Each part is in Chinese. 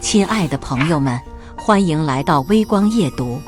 亲爱的朋友们，欢迎来到微光夜读。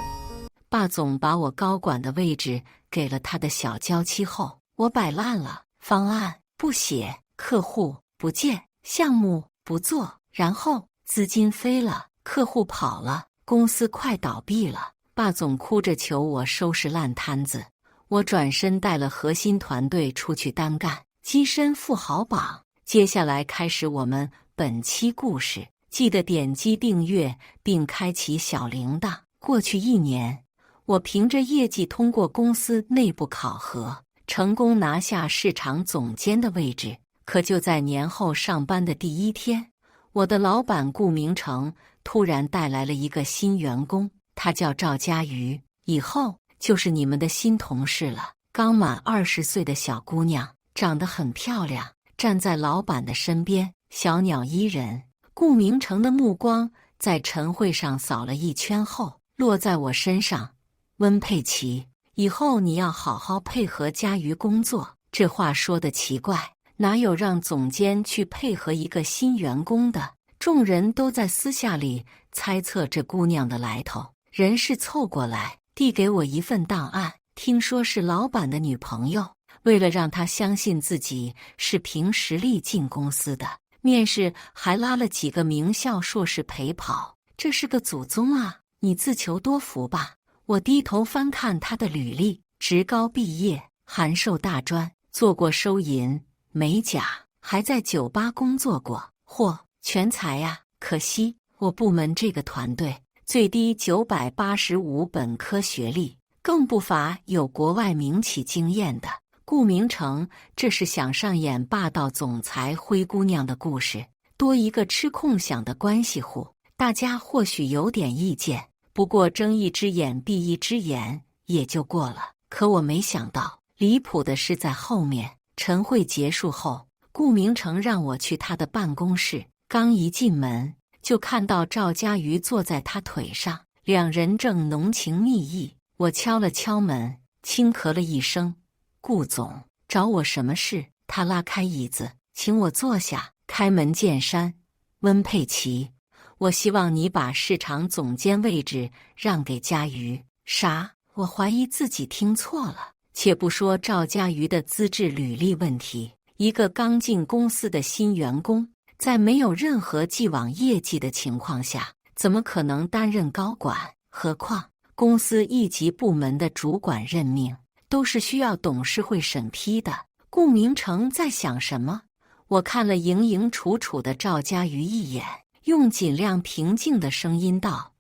霸总把我高管的位置给了他的小娇妻后，我摆烂了，方案不写，客户不见，项目不做，然后资金飞了，客户跑了，公司快倒闭了。霸总哭着求我收拾烂摊子，我转身带了核心团队出去单干，跻身富豪榜。接下来开始我们本期故事。记得点击订阅并开启小铃铛。过去1年，我凭着业绩通过公司内部考核，成功拿下市场总监的位置。可就在年后上班的第1天，我的老板顾明成突然带来了一个新员工，他叫赵佳瑜，以后就是你们的新同事了。刚满20岁的小姑娘，长得很漂亮，站在老板的身边，小鸟依人。顾明成的目光在晨会上扫了一圈后，落在我身上。温佩琪，以后你要好好配合佳瑜工作。这话说得奇怪，哪有让总监去配合一个新员工的？众人都在私下里猜测这姑娘的来头。人事凑过来，递给我一份档案，听说是老板的女朋友。为了让她相信自己是凭实力进公司的，面试还拉了几个名校硕士陪跑，这是个祖宗啊！你自求多福吧。我低头翻看他的履历，职高毕业，函授大专，做过收银、美甲，还在酒吧工作过。嚯，全才呀！可惜我部门这个团队最低985本科学历，更不乏有国外民企经验的。顾明成这是想上演霸道总裁灰姑娘的故事，多一个吃空饷的关系户。大家或许有点意见，不过睁一只眼闭一只眼也就过了。可我没想到，离谱的是在后面。晨会结束后，顾明成让我去他的办公室，刚一进门就看到赵佳瑜坐在他腿上，两人正浓情蜜意。我敲了敲门，轻咳了一声，顾总，找我什么事？他拉开椅子，请我坐下。开门见山，温佩琪，我希望你把市场总监位置让给佳瑜。啥？我怀疑自己听错了。且不说赵佳瑜的资质履历问题，一个刚进公司的新员工，在没有任何既往业绩的情况下，怎么可能担任高管？何况公司一级部门的主管任命都是需要董事会审批的。顾明成在想什么？我看了盈盈楚楚的赵佳瑜一眼，用尽量平静的声音道：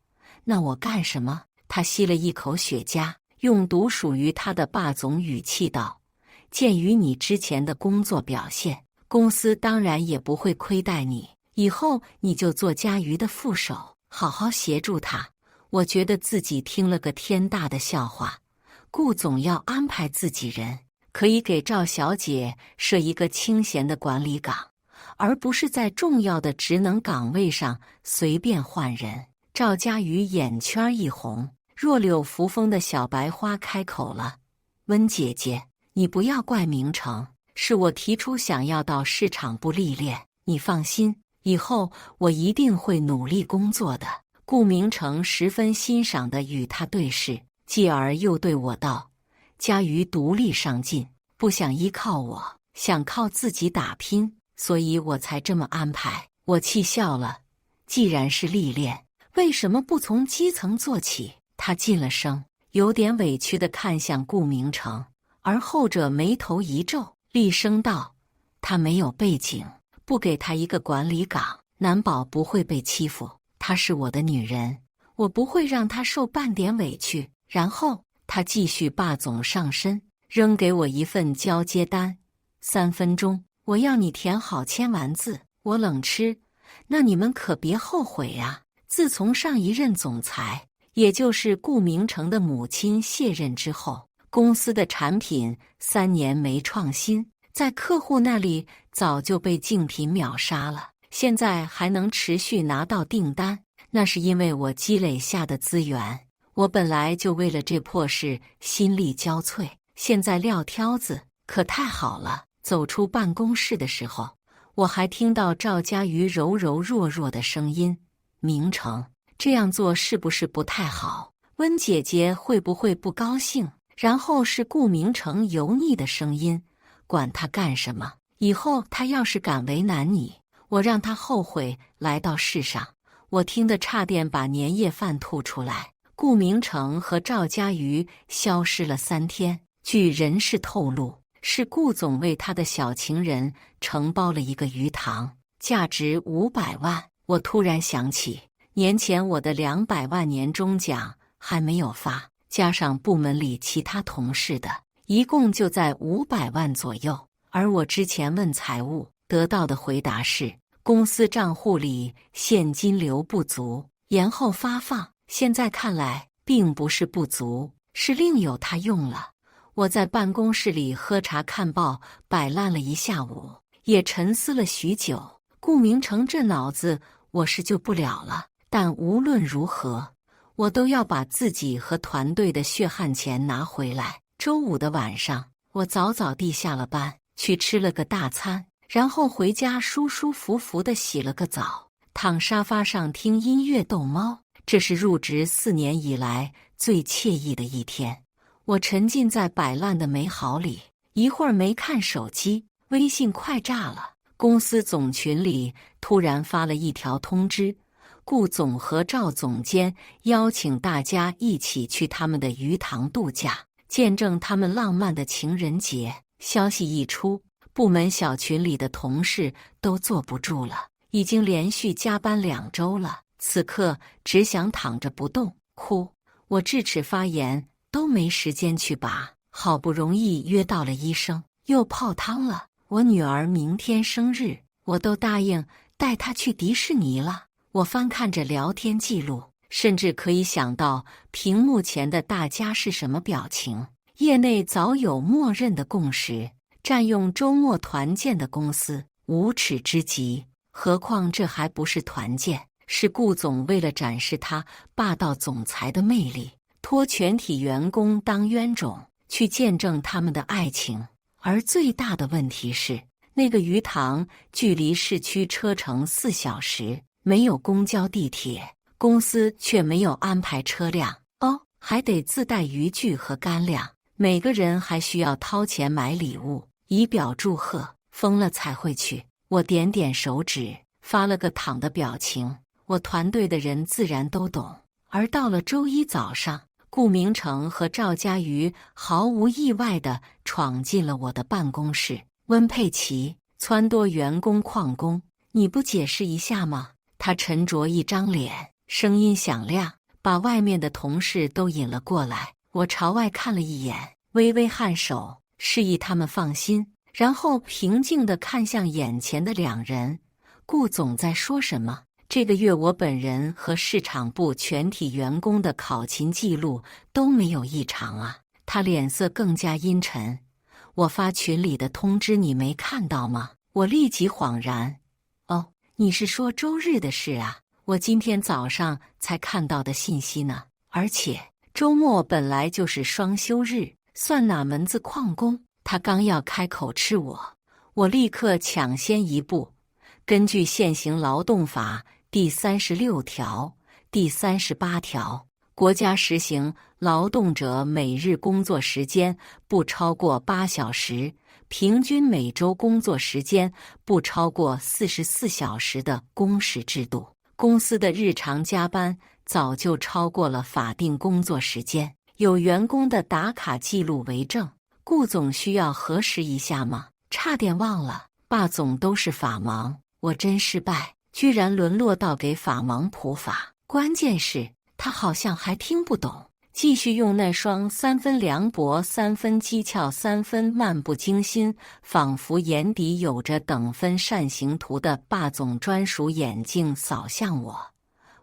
那我干什么？他吸了一口雪茄，用独属于他的霸总语气道：鉴于你之前的工作表现，公司当然也不会亏待你，以后你就做佳瑜的副手，好好协助他。我觉得自己听了个天大的笑话。顾总要安排自己人，可以给赵小姐设一个清闲的管理岗，而不是在重要的职能岗位上随便换人。赵佳瑜眼圈一红，若柳扶风的小白花开口了：温姐姐，你不要怪明成，是我提出想要到市场部历练，你放心，以后我一定会努力工作的。顾明成十分欣赏地与他对视，继而又对我道：佳瑜独立上进，不想依靠我，想靠自己打拼，所以我才这么安排。我气笑了，既然是历练，为什么不从基层做起？他噤了声，有点委屈地看向顾明成，而后者眉头一皱，厉声道：他没有背景，不给他一个管理岗，难保不会被欺负。她是我的女人，我不会让她受半点委屈。然后他继续霸总上身，扔给我一份交接单，3分钟，我要你填好千完字。我冷吃，那你们可别后悔呀。自从上一任总裁，也就是顾明成的母亲卸任之后，公司的产品3年没创新，在客户那里早就被竞品秒杀了。现在还能持续拿到订单，那是因为我积累下的资源。我本来就为了这破事心力交瘁，现在撂挑子可太好了。走出办公室的时候，我还听到赵佳瑜柔柔弱弱的声音：明成，这样做是不是不太好？温姐姐会不会不高兴？然后是顾明成油腻的声音：管他干什么？以后他要是敢为难你，我让他后悔来到世上。我听得差点把年夜饭吐出来。顾明成和赵家瑜消失了3天，据人事透露，是顾总为他的小情人承包了一个鱼塘，价值500万。我突然想起，年前我的200万年终奖还没有发，加上部门里其他同事的，一共就在500万左右。而我之前问财务得到的回答是，公司账户里现金流不足，延后发放。现在看来，并不是不足，是另有他用了。我在办公室里喝茶看报，摆烂了一下午，也沉思了许久。顾明成这脑子我是救不了了，但无论如何，我都要把自己和团队的血汗钱拿回来。周五的晚上，我早早地下了班，去吃了个大餐，然后回家舒舒服服地洗了个澡，躺沙发上听音乐逗猫。这是入职4年以来最惬意的一天。我沉浸在摆烂的美好里，一会儿没看手机，微信快炸了。公司总群里突然发了一条通知，顾总和赵总监邀请大家一起去他们的鱼塘度假，见证他们浪漫的情人节。消息一出，部门小群里的同事都坐不住了，已经连续加班2周了，此刻只想躺着不动哭。我智齿发炎都没时间去拔，好不容易约到了医生，又泡汤了。我女儿明天生日，我都答应带她去迪士尼了。我翻看着聊天记录，甚至可以想到屏幕前的大家是什么表情。业内早有默认的共识，占用周末团建的公司无耻之极。何况这还不是团建，是顾总为了展示他霸道总裁的魅力，托全体员工当冤种，去见证他们的爱情。而最大的问题是，那个鱼塘距离市区车程4小时，没有公交地铁，公司却没有安排车辆还得自带渔具和干粮，每个人还需要掏钱买礼物，以表祝贺。疯了才会去。我点点手指，发了个躺的表情。我团队的人自然都懂。而到了周一早上，顾明成和赵家瑜毫无意外地闯进了我的办公室。温佩琪，撺掇员工旷工，你不解释一下吗？他沉着一张脸，声音响亮，把外面的同事都引了过来。我朝外看了一眼，微微颔首，示意他们放心，然后平静地看向眼前的2人。顾总在说什么？这个月我本人和市场部全体员工的考勤记录都没有异常啊。他脸色更加阴沉。我发群里的通知你没看到吗？我立即恍然。你是说周日的事啊？我今天早上才看到的信息呢。而且周末本来就是双休日，算哪门子旷工？他刚要开口斥我立刻抢先一步。根据现行劳动法第36条、第38条，国家实行劳动者每日工作时间不超过8小时，平均每周工作时间不超过44小时的工时制度。公司的日常加班早就超过了法定工作时间，有员工的打卡记录为证。顾总需要核实一下吗？差点忘了，霸总都是法盲，我真失败，居然沦落到给法盲普法。关键是他好像还听不懂，继续用那双3分凉薄、3分机巧、3分漫不经心，仿佛眼底有着等分扇形图的霸总专属眼睛扫向我。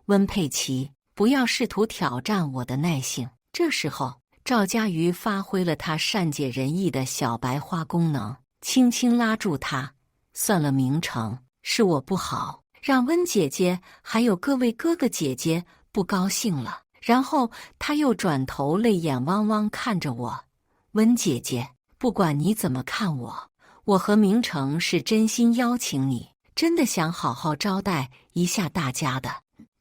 温佩琪，不要试图挑战我的耐性。这时候，赵家瑜发挥了他善解人意的小白花功能，轻轻拉住他。算了，明成，是我不好，让温姐姐还有各位哥哥姐姐不高兴了。然后他又转头泪眼汪汪看着我。温姐姐，不管你怎么看我，我和明成是真心邀请你，真的想好好招待一下大家的。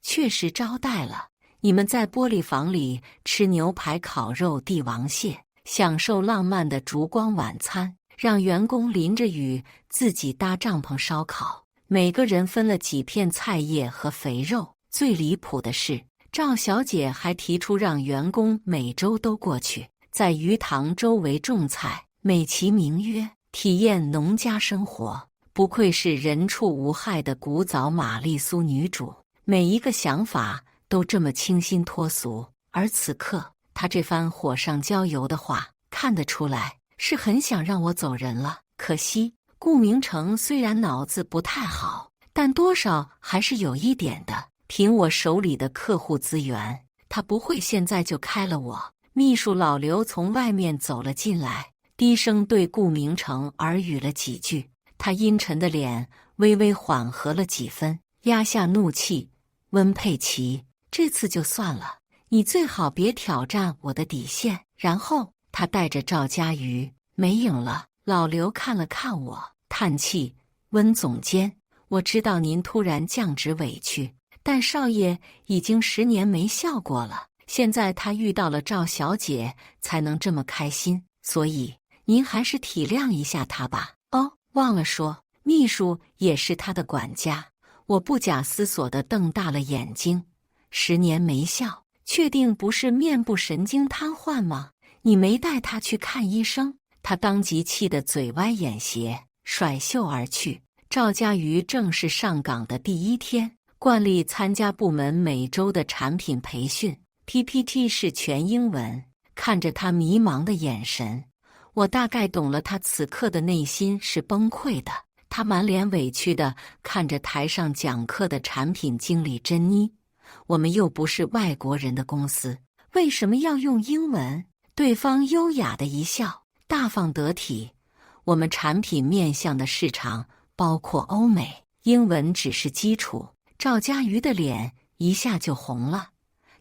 确实招待了。你们在玻璃房里吃牛排、烤肉、帝王蟹，享受浪漫的烛光晚餐，让员工淋着雨自己搭帐篷烧烤，每个人分了几片菜叶和肥肉。最离谱的是，赵小姐还提出让员工每周都过去，在鱼塘周围种菜，美其名曰体验农家生活。不愧是人畜无害的古早玛丽苏女主，每一个想法都这么清新脱俗。而此刻，她这番火上浇油的话，看得出来是很想让我走人了。可惜，顾明成虽然脑子不太好，但多少还是有一点的。凭我手里的客户资源，他不会现在就开了我。秘书老刘从外面走了进来，低声对顾明成耳语了几句。他阴沉的脸微微缓和了几分，压下怒气。温佩琪，这次就算了，你最好别挑战我的底线。然后他带着赵家瑜没影了。老刘看了看我，叹气：温总监，我知道您突然降职委屈，但少爷已经10年没笑过了，现在他遇到了赵小姐才能这么开心，所以您还是体谅一下他吧。哦，忘了说，秘书也是他的管家。我不假思索地瞪大了眼睛，10年没笑，确定不是面部神经瘫痪吗？你没带他去看医生？他当即气得嘴歪眼斜，甩袖而去。赵家瑜正式上岗的第1天，惯例参加部门每周的产品培训 ，PPT 是全英文。看着他迷茫的眼神，我大概懂了他此刻的内心是崩溃的。他满脸委屈地看着台上讲课的产品经理珍妮，我们又不是外国人的公司，为什么要用英文？对方优雅的一笑，大方得体。我们产品面向的市场包括欧美，英文只是基础。赵家瑜的脸一下就红了。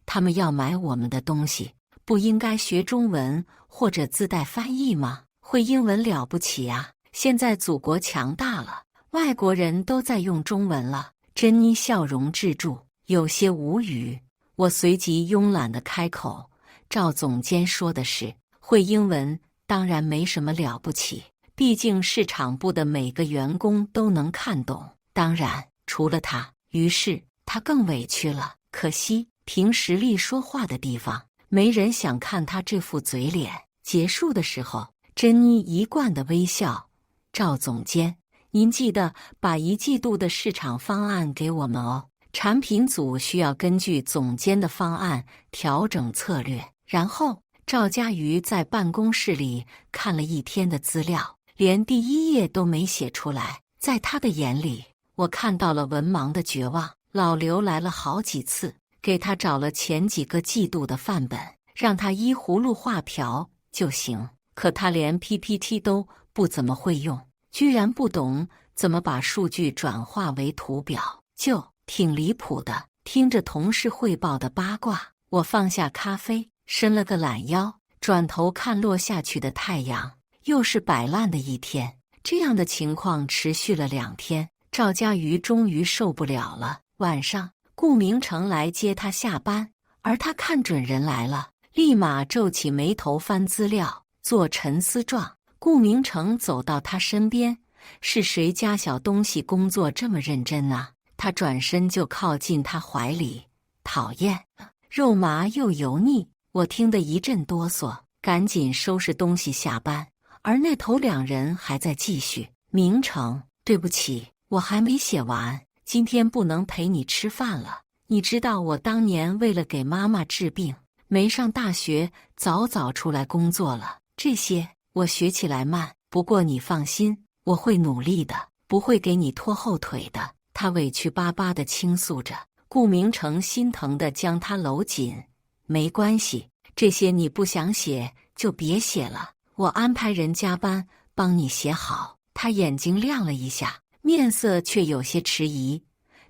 他们要买我们的东西，不应该学中文或者自带翻译吗？会英文了不起啊！现在祖国强大了，外国人都在用中文了。珍妮笑容滞住，有些无语。我随即慵懒地开口：赵总监说的是，会英文当然没什么了不起，毕竟市场部的每个员工都能看懂，当然除了他。于是他更委屈了，可惜凭实力说话的地方，没人想看他这副嘴脸。结束的时候，珍妮一贯的微笑：赵总监，您记得把1季度的市场方案给我们哦。产品组需要根据总监的方案调整策略。然后赵家瑜在办公室里看了1天的资料，连第1页都没写出来。在他的眼里，我看到了文盲的绝望。老刘来了好几次，给他找了前几个季度的范本，让他依葫芦画瓢就行。可他连 PPT 都不怎么会用，居然不懂怎么把数据转化为图表，就挺离谱的。听着同事汇报的八卦，我放下咖啡，伸了个懒腰，转头看落下去的太阳。又是摆烂的一天。这样的情况持续了2天，赵家瑜终于受不了了。晚上，顾明成来接他下班，而他看准人来了，立马皱起眉头翻资料，做沉思状。顾明成走到他身边：是谁家小东西工作这么认真啊？他转身就靠近他怀里，讨厌，肉麻又油腻。我听得一阵哆嗦，赶紧收拾东西下班。而那头2人还在继续：明成，对不起，我还没写完，今天不能陪你吃饭了。你知道我当年为了给妈妈治病，没上大学，早出来工作了。这些我学起来慢，不过你放心，我会努力的，不会给你拖后腿的。他委屈巴巴地倾诉着，顾明成心疼地将他搂紧。没关系，这些你不想写就别写了，我安排人加班帮你写好。他眼睛亮了一下，面色却有些迟疑。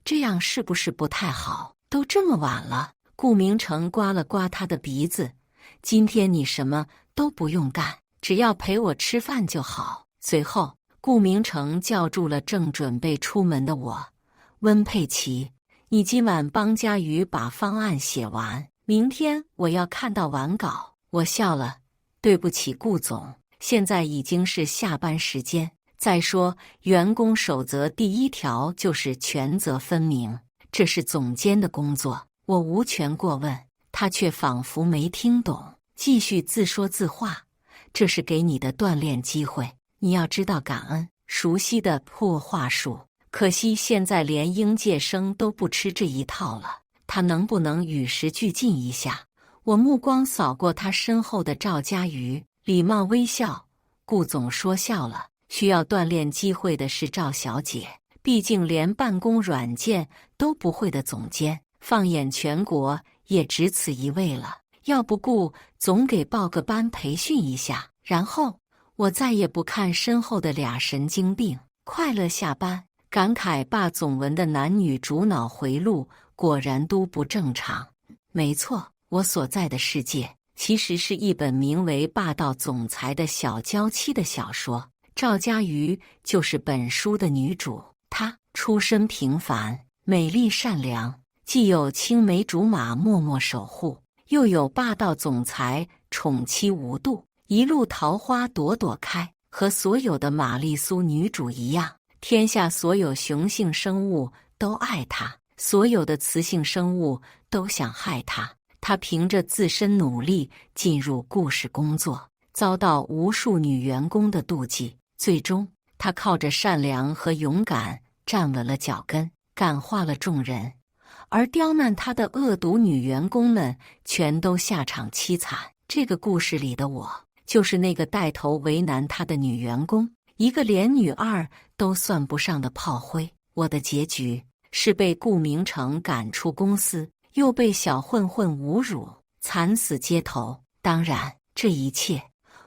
这样是不是不太好？都这么晚了。顾明成刮了刮他的鼻子：今天你什么都不用干，只要陪我吃饭就好。随后，顾明成叫住了正准备出门的我：温佩琪，你今晚帮佳瑜把方案写完，明天我要看到完稿。我笑了，对不起顾总，现在已经是下班时间。再说，员工守则第1条就是权责分明，这是总监的工作，我无权过问。他却仿佛没听懂，继续自说自话。这是给你的锻炼机会，你要知道感恩。熟悉的破话术，可惜现在连应届生都不吃这一套了。他能不能与时俱进一下？我目光扫过他身后的赵佳瑜，礼貌微笑。顾总说笑了，需要锻炼机会的是赵小姐，毕竟连办公软件都不会的总监，放眼全国也只此一位了。要不顾总给报个班培训一下。然后我再也不看身后的俩神经病，快乐下班，感慨霸总文的男女主脑回路果然都不正常。没错，我所在的世界其实是一本名为《霸道总裁的小娇妻》的小说，赵佳瑜就是本书的女主。她出身平凡，美丽善良，既有青梅竹马默默守护，又有霸道总裁宠妻无度，一路桃花朵朵开。和所有的玛丽苏女主一样，天下所有雄性生物都爱她，所有的雌性生物都想害她。她凭着自身努力进入故事工作，遭到无数女员工的妒忌，最终她靠着善良和勇敢站稳了脚跟，感化了众人。而刁难她的恶毒女员工们全都下场凄惨。这个故事里的我，就是那个带头为难她的女员工，一个连女二都算不上的炮灰。我的结局是被顾明成赶出公司，又被小混混侮辱，惨死街头。当然，这一切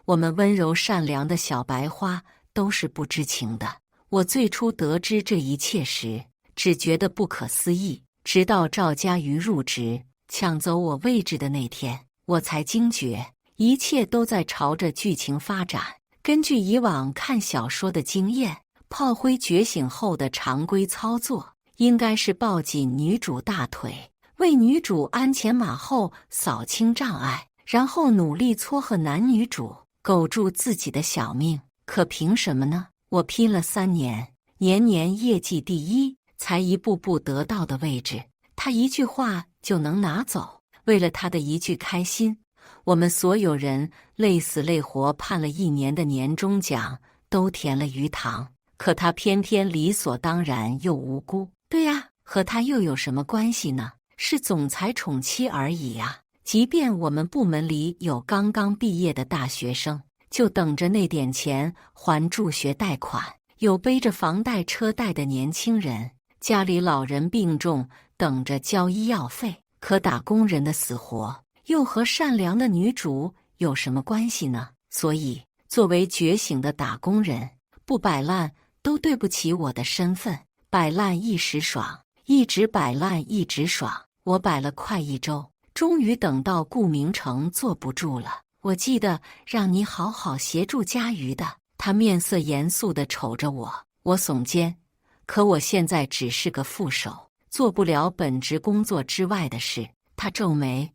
我们温柔善良的小白花都是不知情的。我最初得知这一切时，只觉得不可思议，直到赵佳瑜入职抢走我位置的那天，我才惊觉一切都在朝着剧情发展。根据以往看小说的经验，炮灰觉醒后的常规操作应该是抱紧女主大腿，为女主鞍前马后扫清障碍，然后努力撮合男女主，苟住自己的小命。可凭什么呢？我拼了3年，年年业绩第1，才一步步得到的位置，他一句话就能拿走。为了他的一句开心，我们所有人累死累活盼了1年的年终奖都填了鱼塘，可他偏偏理所当然又无辜。对呀，和他又有什么关系呢？是总裁宠妻而已呀。即便我们部门里有刚刚毕业的大学生，就等着那点钱还助学贷款，有背着房贷车贷的年轻人，家里老人病重等着交医药费。可打工人的死活又和善良的女主有什么关系呢？所以作为觉醒的打工人，不摆烂都对不起我的身份。摆烂一时爽，一直摆烂一直爽。我摆了快1周，终于等到顾明成坐不住了。我记得让你好好协助佳瑜的。他面色严肃地瞅着我，我耸肩，可我现在只是个副手，做不了本职工作之外的事。他皱眉，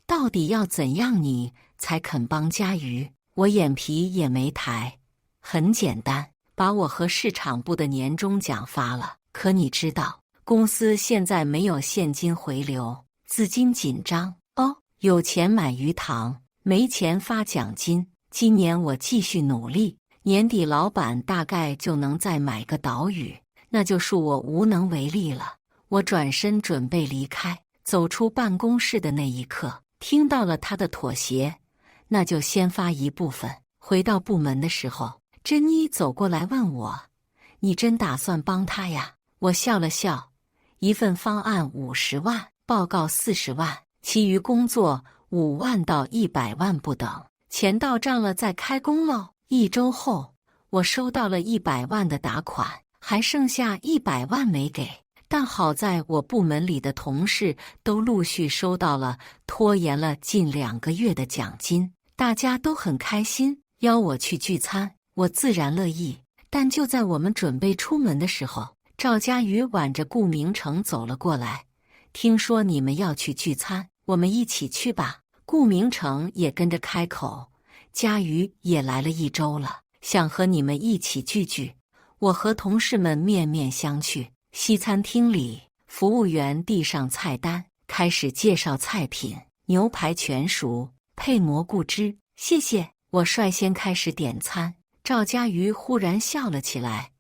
到底要怎样你才肯帮佳瑜？我眼皮也没抬，很简单，把我和市场部的年终奖发了。可你知道，公司现在没有现金回流，资金紧张。有钱买鱼塘，没钱发奖金。今年我继续努力，年底老板大概就能再买个岛屿，那就恕我无能为力了。我转身准备离开，走出办公室的那一刻，听到了他的妥协，那就先发一部分。回到部门的时候，珍妮走过来问我：“你真打算帮他呀？”我笑了笑，一份方案50万，报告40万，其余工作5万到100万不等。钱到账了再开工喽。1周后，我收到了100万的打款，还剩下100万没给。但好在我部门里的同事都陆续收到了拖延了近2个月的奖金，大家都很开心，邀我去聚餐，我自然乐意。但就在我们准备出门的时候，赵佳瑜挽着顾明成走了过来，听说你们要去聚餐，我们一起去吧。顾明成也跟着开口，佳瑜也来了1周了，想和你们一起聚聚。我和同事们面面相觑。西餐厅里，服务员递上菜单，开始介绍菜品。牛排全熟，配蘑菇汁。谢谢。我率先开始点餐。赵佳瑜忽然笑了起来。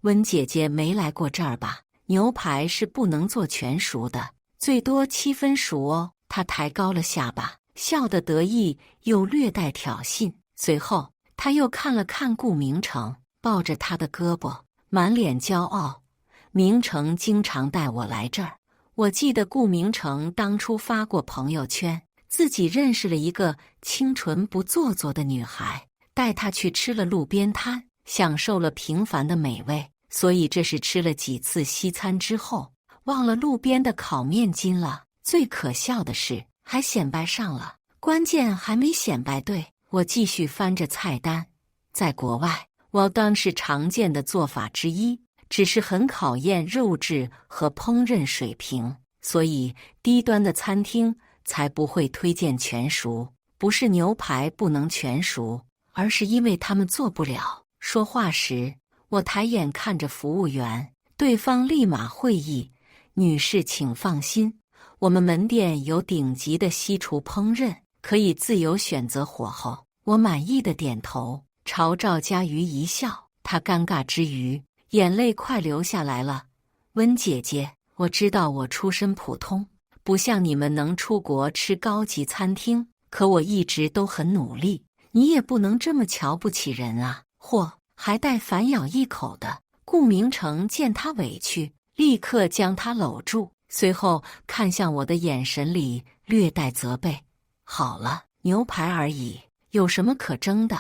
温姐姐没来过这儿吧？牛排是不能做全熟的，最多7分熟哦。她抬高了下巴，笑得得意又略带挑衅。随后，她又看了看顾明成，抱着他的胳膊，满脸骄傲。明成经常带我来这儿。我记得顾明成当初发过朋友圈，自己认识了一个清纯不做作的女孩，带她去吃了路边摊，享受了平凡的美味。所以这是吃了几次西餐之后，忘了路边的烤面筋了。最可笑的是，还显摆上了。关键还没显摆对。我继续翻着菜单。在国外，well done是常见的做法之一，只是很考验肉质和烹饪水平，所以低端的餐厅才不会推荐全熟。不是牛排不能全熟，而是因为他们做不了。说话时，我抬眼看着服务员，对方立马会意：“女士，请放心，我们门店有顶级的西厨烹饪，可以自由选择火候。”我满意的点头，朝赵佳瑜一笑。她尴尬之余，眼泪快流下来了。温姐姐，我知道我出身普通，不像你们能出国吃高级餐厅，可我一直都很努力，你也不能这么瞧不起人啊！嚯！还带反咬一口的。顾明成见他委屈，立刻将他搂住，随后看向我的眼神里略带责备。好了，牛排而已，有什么可争的？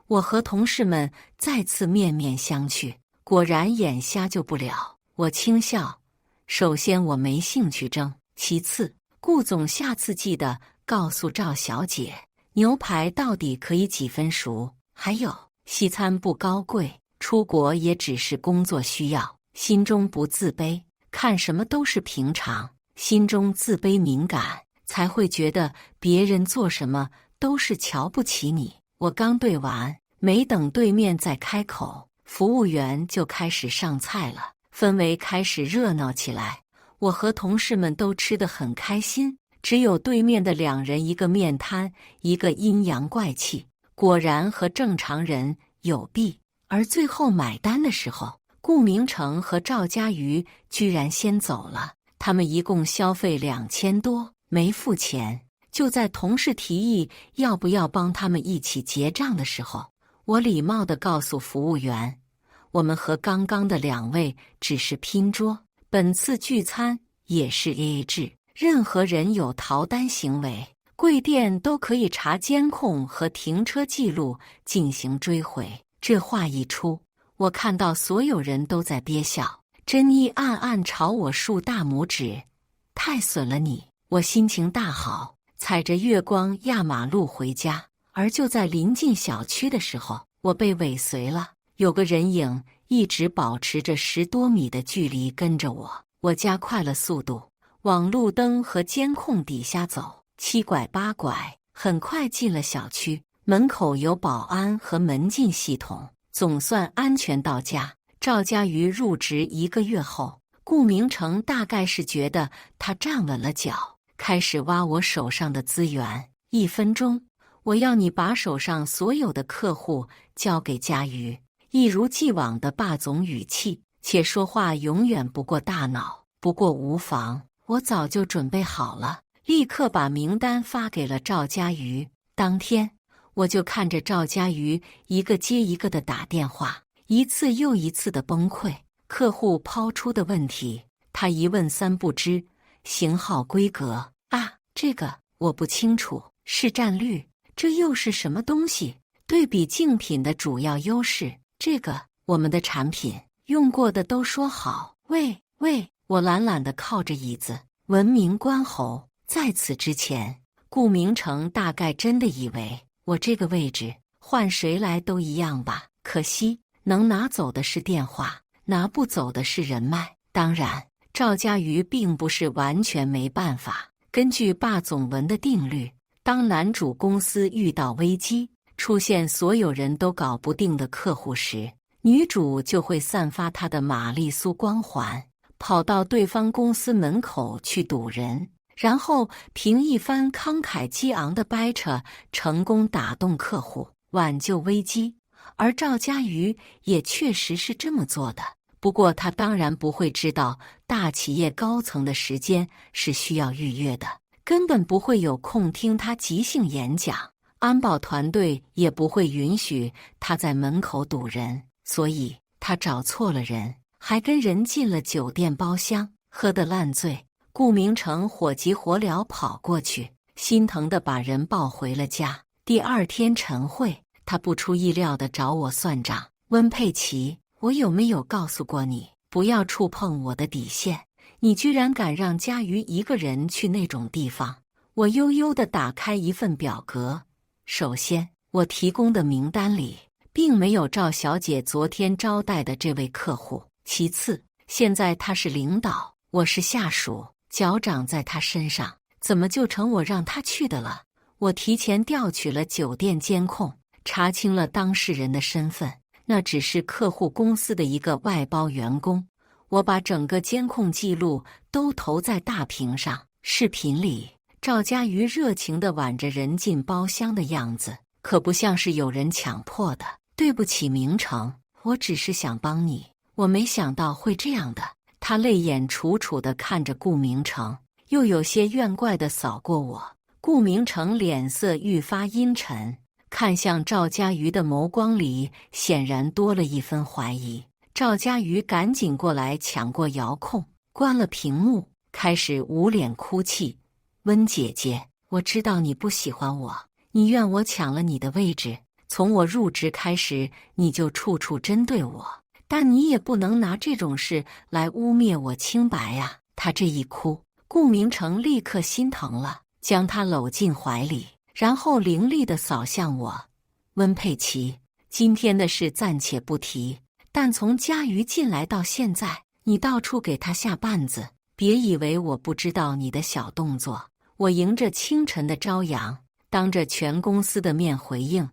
我和同事们再次面面相觑，果然眼瞎就不了。我轻笑，首先我没兴趣争，其次，顾总下次记得告诉赵小姐，牛排到底可以几分熟。还有，西餐不高贵，出国也只是工作需要，心中不自卑，看什么都是平常。心中自卑敏感，才会觉得别人做什么都是瞧不起你。我刚对完，没等对面再开口，服务员就开始上菜了，氛围开始热闹起来。我和同事们都吃得很开心，只有对面的2人，一个面瘫，一个阴阳怪气。果然和正常人有弊。而最后买单的时候，顾明成和赵佳瑜居然先走了。他们一共消费2000多，没付钱。就在同事提议要不要帮他们一起结账的时候，我礼貌地告诉服务员，我们和刚刚的2位只是拼桌，本次聚餐也是 AA 制，任何人有逃单行为，贵店都可以查监控和停车记录进行追回。这话一出，我看到所有人都在憋笑。珍妮暗暗朝我竖大拇指，太损了你！我心情大好，踩着月光压马路回家。而就在临近小区的时候，我被尾随了。有个人影一直保持着10多米的距离跟着我，我加快了速度，往路灯和监控底下走。7拐8拐，很快进了小区。门口有保安和门禁系统，总算安全到家。赵佳瑜入职1个月后，顾明成大概是觉得他站稳了脚，开始挖我手上的资源。1分钟，我要你把手上所有的客户交给佳瑜。一如既往的霸总语气，且说话永远不过大脑。不过无妨，我早就准备好了。立刻把名单发给了赵佳瑜。当天，我就看着赵佳瑜一个接一个的打电话，一次又一次的崩溃。客户抛出的问题，他一问3不知。型号规格啊，这个我不清楚。市占率，这又是什么东西？对比竞品的主要优势，这个我们的产品用过的都说好。喂，我懒懒地靠着椅子，文明关喉。在此之前，顾明成大概真的以为我这个位置换谁来都一样吧。可惜能拿走的是电话，拿不走的是人脉。当然，赵家瑜并不是完全没办法。根据霸总文的定律，当男主公司遇到危机，出现所有人都搞不定的客户时，女主就会散发她的玛丽苏光环，跑到对方公司门口去堵人，然后凭一番慷慨激昂的掰扯，成功打动客户，挽救危机。而赵家瑜也确实是这么做的。不过他当然不会知道，大企业高层的时间是需要预约的，根本不会有空听他即兴演讲，安保团队也不会允许他在门口堵人，所以他找错了人，还跟人进了酒店包厢，喝得烂醉。顾明成火急火燎跑过去，心疼地把人抱回了家。第二天晨会，他不出意料地找我算账。温佩琪，我有没有告诉过你，不要触碰我的底线？你居然敢让家瑜一个人去那种地方？我悠悠地打开一份表格，首先，我提供的名单里并没有赵小姐昨天招待的这位客户。其次，现在他是领导，我是下属，脚长在他身上，怎么就成我让他去的了？我提前调取了酒店监控，查清了当事人的身份。那只是客户公司的一个外包员工。我把整个监控记录都投在大屏上。视频里，赵家瑜热情地挽着人进包厢的样子，可不像是有人强迫的。对不起，明成，我只是想帮你，我没想到会这样的。他泪眼楚楚地看着顾明成，又有些怨怪地扫过我。顾明成脸色愈发阴沉，看向赵家瑜的眸光里显然多了一分怀疑。赵家瑜赶紧过来抢过遥控，关了屏幕，开始捂脸哭泣。温姐姐，我知道你不喜欢我，你怨我抢了你的位置，从我入职开始你就处处针对我，但你也不能拿这种事来污蔑我清白呀。他这一哭，顾明成立刻心疼了，将他搂进怀里，然后凌厉地扫向我。温佩琪，今天的事暂且不提，但从家瑜进来到现在，你到处给他下绊子，别以为我不知道你的小动作。我迎着清晨的朝阳，当着全公司的面回应。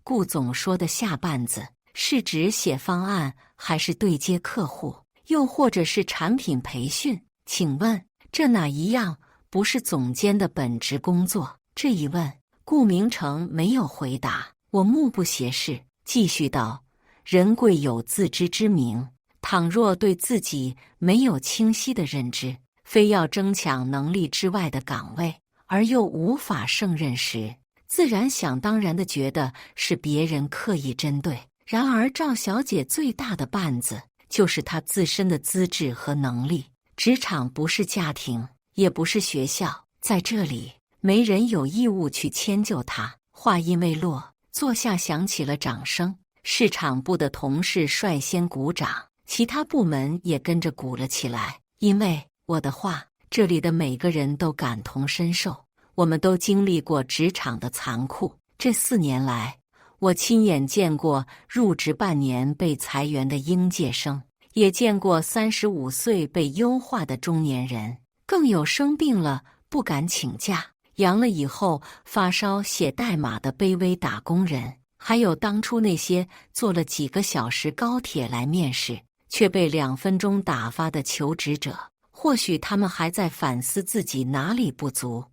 顾总说的下绊子，是指写方案，还是对接客户，又或者是产品培训？请问这哪一样不是总监的本职工作？这一问，顾明成没有回答。我目不斜视，继续道：人贵有自知之明，倘若对自己没有清晰的认知，非要争抢能力之外的岗位，而又无法胜任时，自然想当然地觉得是别人刻意针对。然而赵小姐最大的绊子，就是她自身的资质和能力。职场不是家庭，也不是学校，在这里，没人有义务去迁就她。话音未落，坐下响起了掌声。市场部的同事率先鼓掌，其他部门也跟着鼓了起来。因为我的话，这里的每个人都感同身受，我们都经历过职场的残酷。这4年来，我亲眼见过入职半年被裁员的应届生，也见过35岁被优化的中年人，更有生病了不敢请假，阳了以后发烧写代码的卑微打工人，还有当初那些坐了几个小时高铁来面试，却被2分钟打发的求职者。或许他们还在反思自己哪里不足，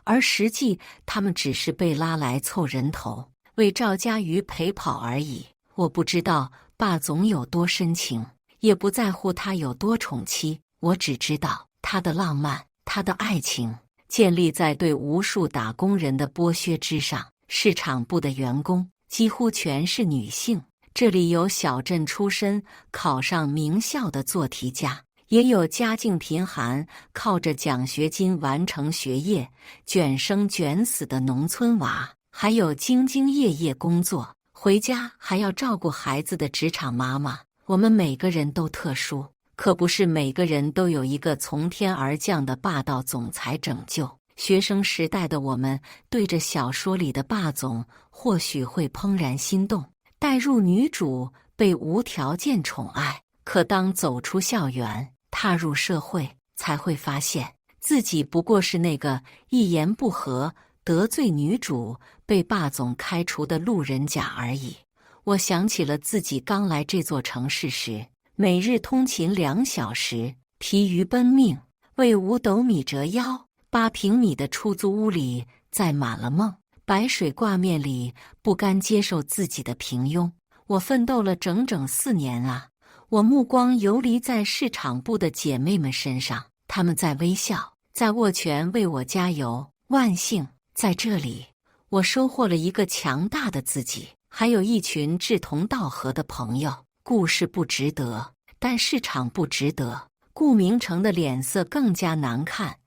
而实际他们只是被拉来凑人头，为赵家瑜陪跑而已。我不知道霸总有多深情，也不在乎他有多宠妻，我只知道他的浪漫，他的爱情建立在对无数打工人的剥削之上。市场部的员工几乎全是女性，这里有小镇出身考上名校的做题家，也有家境贫寒靠着奖学金完成学业卷生卷死的农村娃，还有兢兢业业工作回家还要照顾孩子的职场妈妈。我们每个人都特殊，可不是每个人都有一个从天而降的霸道总裁拯救。学生时代的我们对着小说里的霸总或许会怦然心动，带入女主被无条件宠爱，可当走出校园踏入社会，才会发现自己不过是那个一言不合得罪女主被霸总开除的路人甲而已。我想起了自己刚来这座城市时，每日通勤2小时，疲于奔命，为5斗米折腰。8平米的出租屋里载满了梦，白水挂面里不甘接受自己的平庸。我奋斗了整整4年啊！我目光游离在市场部的姐妹们身上，她们在微笑，在握拳为我加油。万幸，在这里，我收获了一个强大的自己，还有一群志同道合的朋友。故事不值得，但市场不值得。顾明成的脸色更加难看。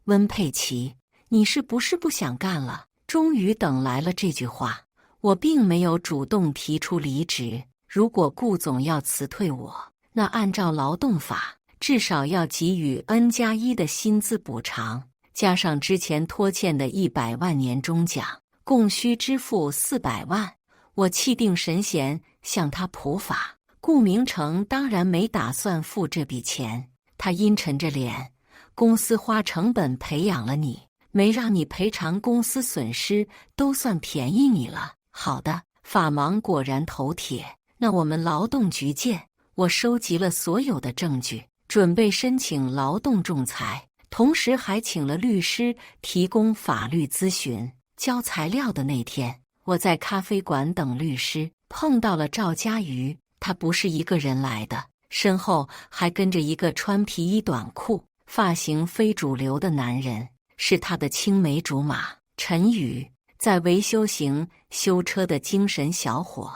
温佩琪，你是不是不想干了？终于等来了这句话。我并没有主动提出离职。如果顾总要辞退我，那按照劳动法，至少要给予 N+1的薪资补偿，加上之前拖欠的100万年终奖，共需支付400万。我气定神闲向他普法。顾明成当然没打算付这笔钱，他阴沉着脸。公司花成本培养了你，没让你赔偿公司损失，都算便宜你了。好的，法盲果然头铁，那我们劳动局见。我收集了所有的证据，准备申请劳动仲裁，同时还请了律师提供法律咨询。交材料的那天，我在咖啡馆等律师，碰到了赵家瑜。他不是一个人来的，身后还跟着一个穿皮衣短裤、发型非主流的男人，是他的青梅竹马陈宇，在维修行修车的精神小伙。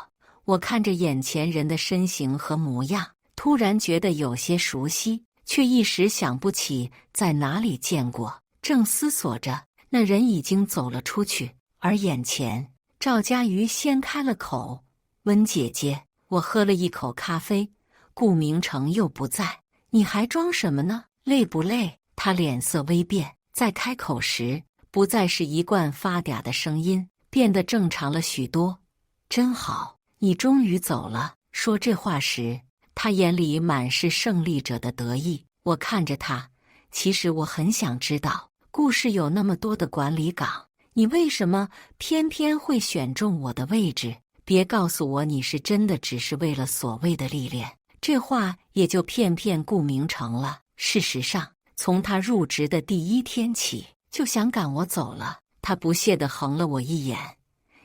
我看着眼前人的身形和模样，突然觉得有些熟悉，却一时想不起在哪里见过。正思索着，那人已经走了出去，而眼前赵家瑜先开了口：“温姐姐。”我喝了一口咖啡，顾明成又不在，你还装什么呢？累不累？他脸色微变，在开口时不再是一贯发嗲的声音，变得正常了许多。真好，你终于走了。说这话时，他眼里满是胜利者的得意。我看着他，其实我很想知道，故事有那么多的管理岗，你为什么偏偏会选中我的位置？别告诉我你是真的只是为了所谓的历练，这话也就骗顾明成了。事实上，从他入职的第1天起，就想赶我走了。他不屑地横了我一眼：“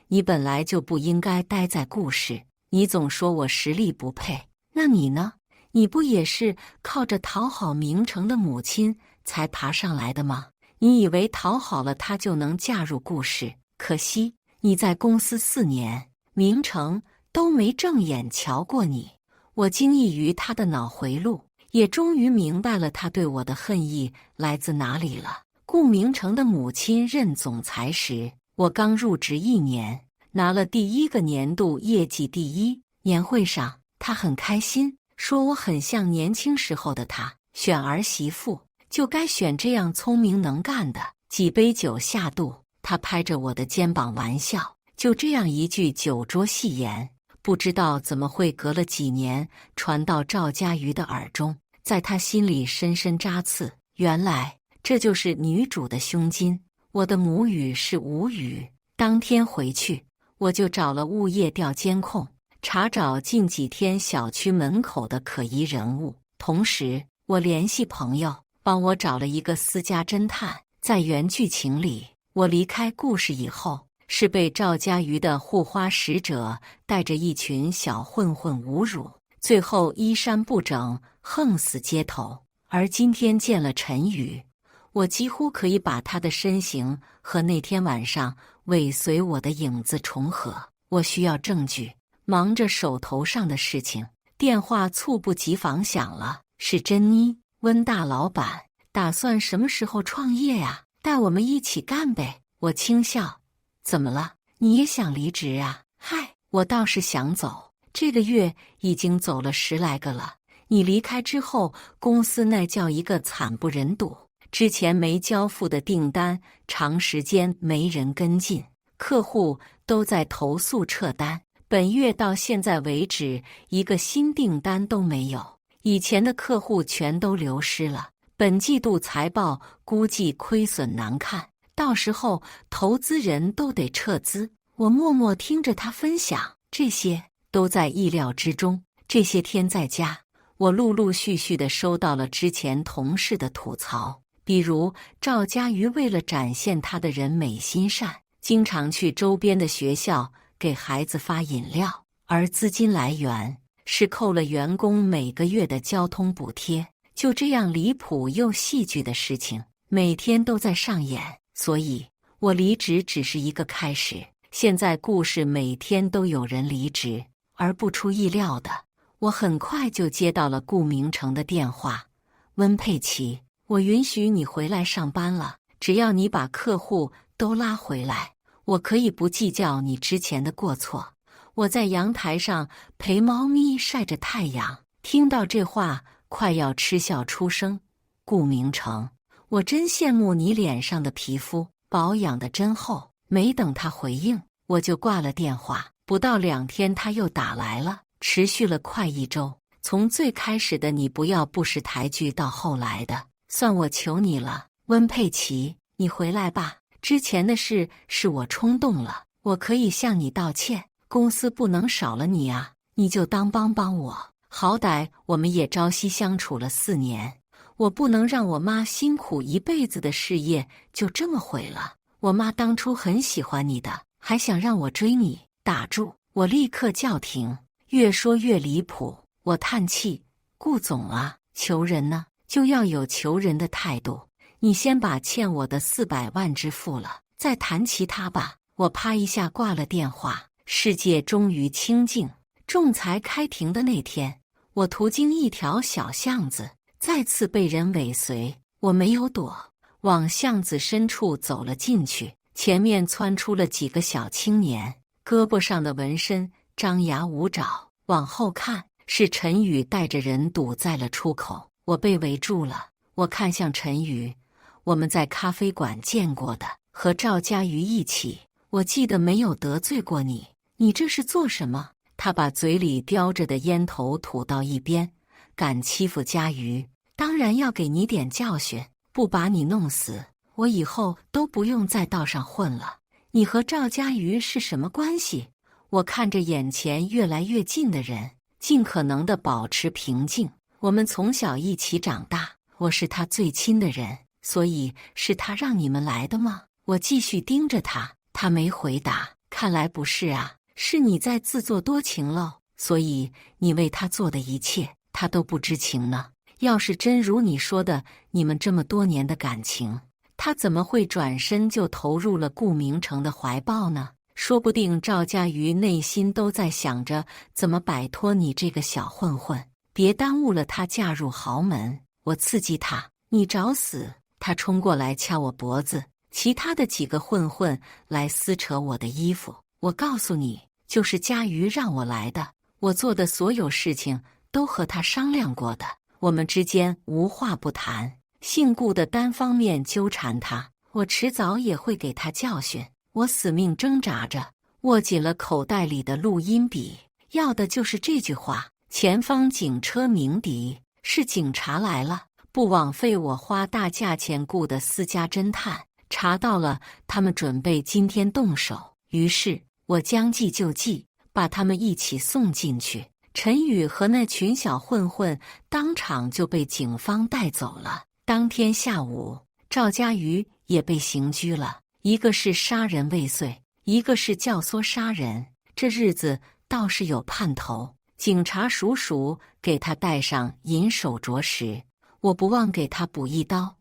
你本来就不应该待在顾氏，你总说我实力不配，那你呢？你不也是靠着讨好明成的母亲才爬上来的吗？你以为讨好了他就能嫁入顾氏？可惜你在公司4年。”明成都没正眼瞧过你。我惊异于他的脑回路，也终于明白了他对我的恨意来自哪里了。顾明成的母亲任总裁时，我刚入职1年，拿了第1个年度业绩第1。年会上，他很开心，说我很像年轻时候的他。选儿媳妇就该选这样聪明能干的。几杯酒下肚，他拍着我的肩膀玩笑。就这样一句酒桌戏言，不知道怎么会隔了几年传到赵家瑜的耳中，在他心里深深扎刺。原来这就是女主的胸襟。我的母语是吴语。当天回去，我就找了物业调监控，查找近几天小区门口的可疑人物。同时，我联系朋友，帮我找了一个私家侦探。在原剧情里，我离开故事以后，是被赵家瑜的护花使者带着一群小混混侮辱，最后衣衫不整，横死街头。而今天见了陈宇，我几乎可以把他的身形和那天晚上尾随我的影子重合。我需要证据，忙着手头上的事情，电话猝不及防响了，是珍妮。温大老板，打算什么时候创业呀？带我们一起干呗。我轻笑。怎么了？你也想离职啊？嗨，我倒是想走，这个月已经走了10来个了。你离开之后，公司那叫一个惨不忍睹。之前没交付的订单，长时间没人跟进，客户都在投诉撤单。本月到现在为止，一个新订单都没有，以前的客户全都流失了。本季度财报估计亏损难看，到时候投资人都得撤资。我默默听着他分享，这些都在意料之中。这些天在家，我陆陆续续地收到了之前同事的吐槽，比如赵家瑜为了展现他的人美心善，经常去周边的学校给孩子发饮料，而资金来源是扣了员工每个月的交通补贴。就这样离谱又戏剧的事情，每天都在上演。所以我离职只是一个开始，现在故事每天都有人离职。而不出意料的，我很快就接到了顾明成的电话。温佩琪，我允许你回来上班了，只要你把客户都拉回来，我可以不计较你之前的过错。我在阳台上陪猫咪晒着太阳，听到这话快要嗤笑出声。顾明成，我真羡慕你脸上的皮肤保养得真厚。没等他回应，我就挂了电话。不到2天他又打来了，持续了快1周。从最开始的你不要不识抬举，到后来的算我求你了，温佩琪，你回来吧。之前的事是我冲动了，我可以向你道歉。公司不能少了你啊，你就当帮我。好歹我们也朝夕相处了4年，我不能让我妈辛苦一辈子的事业就这么毁了。我妈当初很喜欢你的，还想让我追你。打住！我立刻叫停。越说越离谱，我叹气。顾总啊，求人呢就要有求人的态度，你先把欠我的400万支付了，再谈其他吧。我啪一下挂了电话。世界终于清静。仲裁开庭的那天，我途经一条小巷子，再次被人尾随。我没有躲，往巷子深处走了进去。前面窜出了几个小青年，胳膊上的纹身张牙舞爪。往后看，是陈宇带着人堵在了出口。我被围住了。我看向陈宇，我们在咖啡馆见过的，和赵家瑜一起。我记得没有得罪过你，你这是做什么？他把嘴里叼着的烟头吐到一边。敢欺负家瑜，当然要给你点教训，不把你弄死，我以后都不用在道上混了。你和赵家瑜是什么关系？我看着眼前越来越近的人，尽可能地保持平静。我们从小一起长大，我是他最亲的人，所以是他让你们来的吗？我继续盯着他，他没回答。看来不是啊，是你在自作多情喽。所以你为他做的一切，他都不知情呢。要是真如你说的，你们这么多年的感情，他怎么会转身就投入了顾明成的怀抱呢？说不定赵家瑜内心都在想着怎么摆脱你这个小混混，别耽误了他嫁入豪门。我刺激他，你找死！他冲过来掐我脖子，其他的几个混混来撕扯我的衣服。我告诉你，就是家瑜让我来的，我做的所有事情都和他商量过的，我们之间无话不谈。姓顾的单方面纠缠他，我迟早也会给他教训。我死命挣扎着，握紧了口袋里的录音笔，要的就是这句话：前方警车鸣笛，是警察来了。不枉费我花大价钱雇的私家侦探，查到了他们准备今天动手。于是我将计就计，把他们一起送进去。陈宇和那群小混混当场就被警方带走了。当天下午，赵家瑜也被刑拘了，一个是杀人未遂，一个是教唆杀人。这日子倒是有盼头。警察叔叔给他戴上银手镯时，我不忘给他补一刀。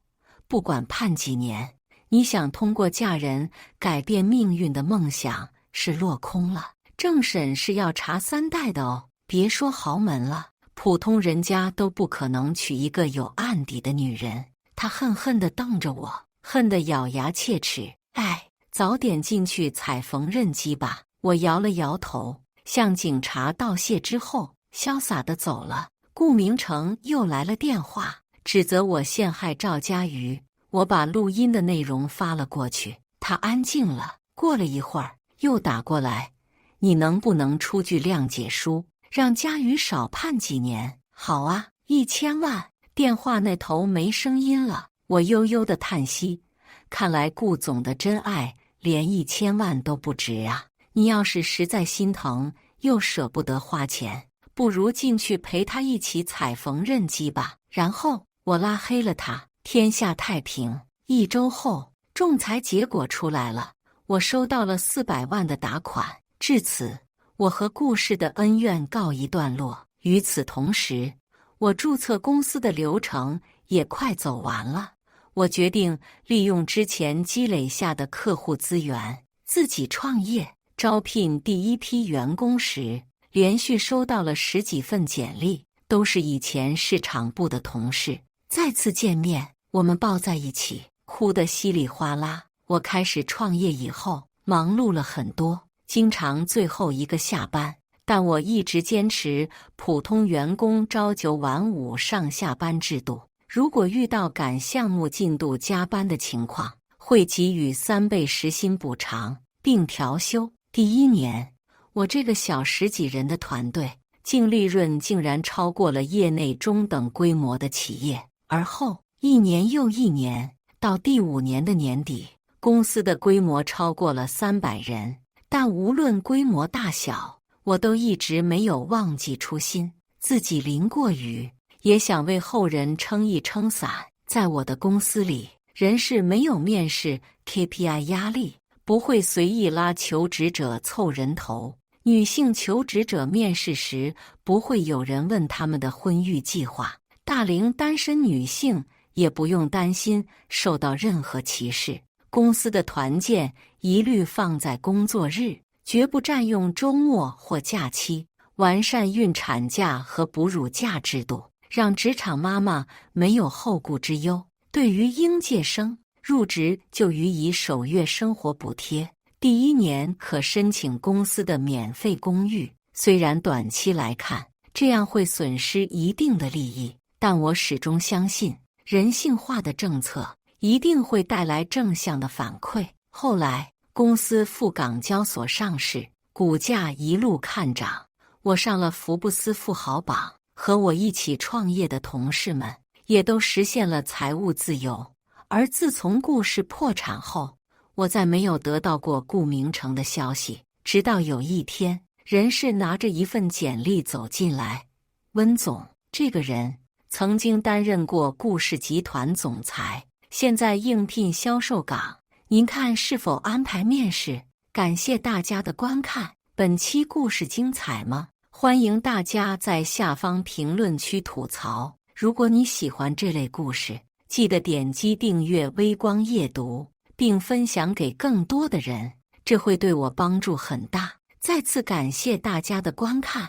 不管判几年，你想通过嫁人改变命运的梦想是落空了。政审是要查3代的哦，别说豪门了，普通人家都不可能娶一个有案底的女人。他恨恨地瞪着我，恨得咬牙切齿。哎，早点进去踩缝纫机吧。我摇了摇头，向警察道谢之后，潇洒地走了。顾明成又来了电话，指责我陷害赵家瑜。我把录音的内容发了过去，他安静了。过了一会儿，又打过来，你能不能出具谅解书，让家瑜少判几年？好啊，1000万。电话那头没声音了，我悠悠的叹息。看来顾总的真爱连1000万都不值啊！你要是实在心疼，又舍不得花钱，不如进去陪他一起踩缝纫机吧。然后我拉黑了他，天下太平。1周后，仲裁结果出来了，我收到了400万的打款。至此，我和顾氏的恩怨告一段落。与此同时，我注册公司的流程也快走完了。我决定利用之前积累下的客户资源，自己创业。招聘第一批员工时，连续收到了10几份简历，都是以前市场部的同事。再次见面，我们抱在一起，哭得稀里哗啦。我开始创业以后，忙碌了很多，经常最后一个下班，但我一直坚持普通员工朝9晚5上下班制度。如果遇到赶项目进度加班的情况，会给予3倍时薪补偿，并调休。第1年，我这个小10几人的团队，净利润竟然超过了业内中等规模的企业。而后1年又1年，到第5年的年底，公司的规模超过了300人。但无论规模大小，我都一直没有忘记初心，自己淋过雨，也想为后人撑一撑伞。在我的公司里，人事没有面试 KPI 压力，不会随意拉求职者凑人头。女性求职者面试时，不会有人问他们的婚育计划。大龄单身女性也不用担心受到任何歧视。公司的团建一律放在工作日，绝不占用周末或假期。完善孕产假和哺乳假制度，让职场妈妈没有后顾之忧。对于应届生，入职就予以首月生活补贴，第1年可申请公司的免费公寓。虽然短期来看，这样会损失一定的利益，但我始终相信，人性化的政策一定会带来正向的反馈。后来，公司赴港交所上市，股价一路看涨，我上了福布斯富豪榜，和我一起创业的同事们也都实现了财务自由。而自从顾氏破产后，我再没有得到过顾明成的消息。直到有一天，人事拿着一份简历走进来，温总，这个人曾经担任过顾氏集团总裁，现在应聘销售岗，您看是否安排面试？感谢大家的观看，本期故事精彩吗？欢迎大家在下方评论区吐槽。如果你喜欢这类故事，记得点击订阅微光夜读，并分享给更多的人，这会对我帮助很大。再次感谢大家的观看。